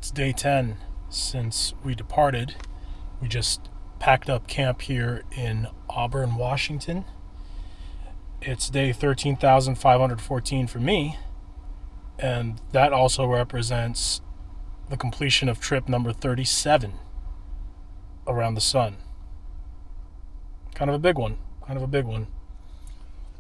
It's day 10 since we departed. We just packed up camp here in Auburn, Washington. It's day 13,514 for me, and that also represents the completion of trip number 37 around the sun. Kind of a big one.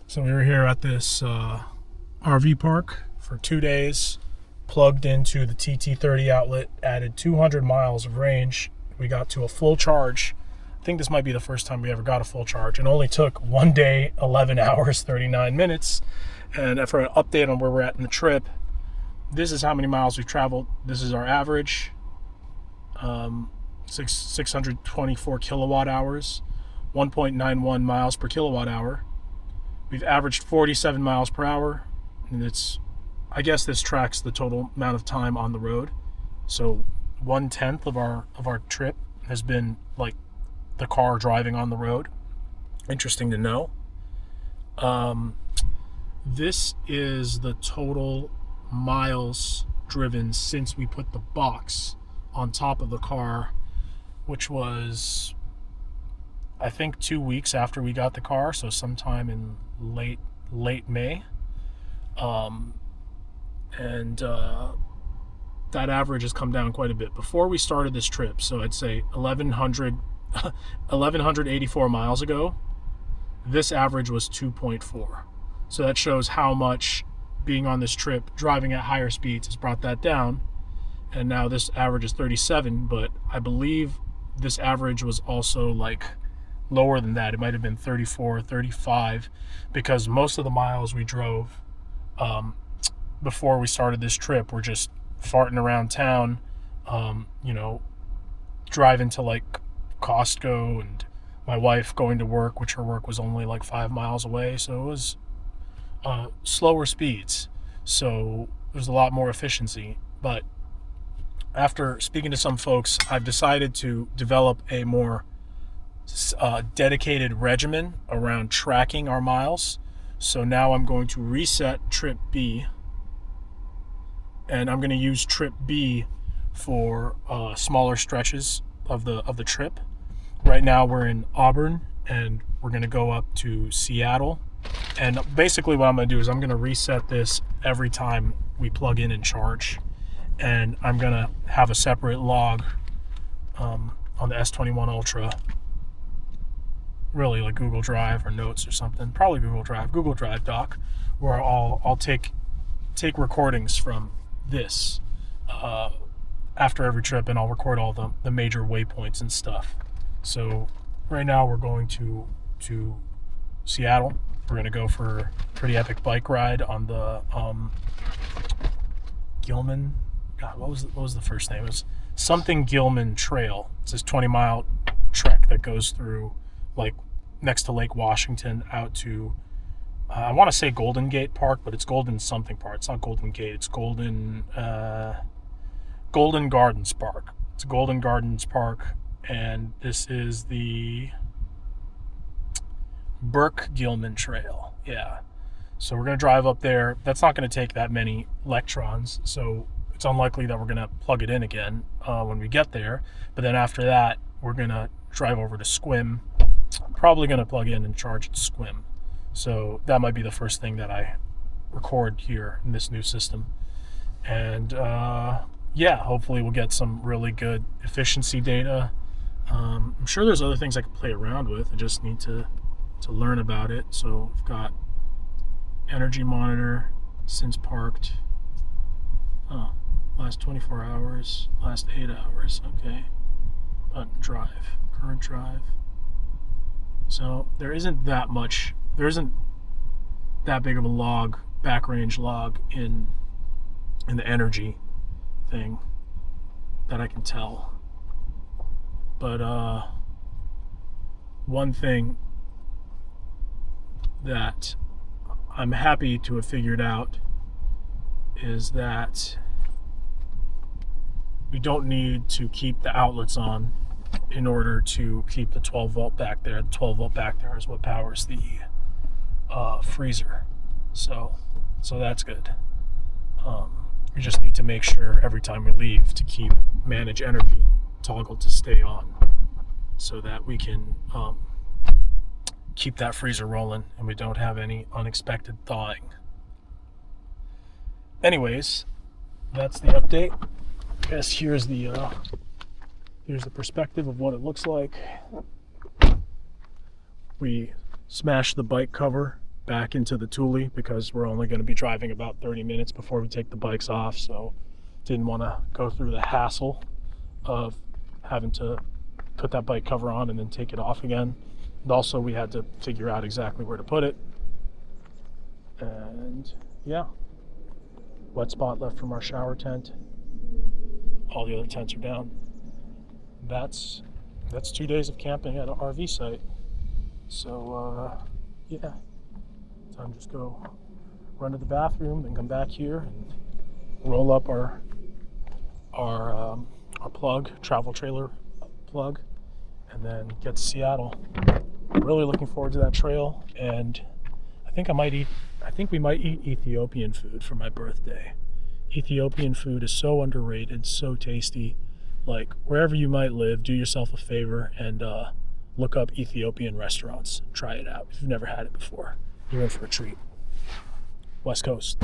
So we were here at this RV park for 2 days, plugged into the TT30 outlet, added 200 miles of range. We got to a full charge. I think this might be the first time we ever got a full charge. It only took 1 day, 11 hours, 39 minutes. And for an update on where we're at in the trip, this is how many miles we've traveled. This is our average, 624 kilowatt hours, 1.91 miles per kilowatt hour. We've averaged 47 miles per hour, and I guess this tracks the total amount of time on the road. So 1/10 of our trip has been like the car driving on the road. Interesting to know. This is the total miles driven since we put the box on top of the car, which was, I think, 2 weeks after we got the car, so sometime in late May. That average has come down quite a bit. Before we started this trip, so I'd say 1,184 miles ago, this average was 2.4. So that shows how much being on this trip, driving at higher speeds, has brought that down. And now this average is 37, but I believe this average was also like lower than that. It might have been 34, 35, because most of the miles we drove before we started this trip were just farting around town, driving to like Costco, and my wife going to work, which her work was only like 5 miles away. So it was slower speeds. So there's a lot more efficiency. But after speaking to some folks, I've decided to develop a more dedicated regimen around tracking our miles. So now I'm going to reset trip B, and I'm going to use trip B for smaller stretches of the trip. Right now we're in Auburn, and we're going to go up to Seattle. And basically what I'm going to do is I'm going to reset this every time we plug in and charge. And I'm going to have a separate log on the S21 Ultra, really like Google Drive or Notes or something, probably Google Drive doc, where I'll take recordings from this after every trip, and I'll record all the major waypoints and stuff. So right now we're going to Seattle. We're going to go for a pretty epic bike ride on the Gilman. God, what was the first name? It was something Gilman Trail. It's this 20-mile trek that goes through like next to Lake Washington out to I want to say Golden Gate Park, but it's Golden something Park. It's not Golden Gate. It's Golden Gardens Park. It's Golden Gardens Park, and this is the Burke-Gilman Trail. Yeah. So we're going to drive up there. That's not going to take that many electrons, so it's unlikely that we're going to plug it in again when we get there. But then after that, we're going to drive over to Squim. Probably going to plug in and charge at Squim. So that might be the first thing that I record here in this new system. And hopefully we'll get some really good efficiency data. I'm sure there's other things I can play around with. I just need to learn about it. So I've got energy monitor since parked. Last 24 hours, last 8 hours. Okay. Button drive, current drive. So there isn't that big of a log, back range log in the energy thing that I can tell. But one thing that I'm happy to have figured out is that we don't need to keep the outlets on in order to keep the 12 volt back there. The 12 volt back there is what powers the freezer. So that's good. We just need to make sure every time we leave to keep manage energy toggle to stay on, so that we can keep that freezer rolling and we don't have any unexpected thawing. Anyways, that's the update. I guess here's the perspective of what it looks like. We smashed the bike cover back into the Thule because we're only going to be driving about 30 minutes before we take the bikes off, so didn't want to go through the hassle of having to put that bike cover on and then take it off again. And also we had to figure out exactly where to put it. And yeah, wet spot left from our shower tent. All the other tents are down. That's 2 days of camping at an RV site. So yeah, time to just go run to the bathroom, then come back here and roll up our plug, travel trailer plug, and then get to Seattle. Really looking forward to that trail, and I think we might eat Ethiopian food for my birthday. Ethiopian food is so underrated, so tasty. Like, wherever you might live, do yourself a favor and look up Ethiopian restaurants. Try it out if you've never had it before. You're in for a treat. West Coast.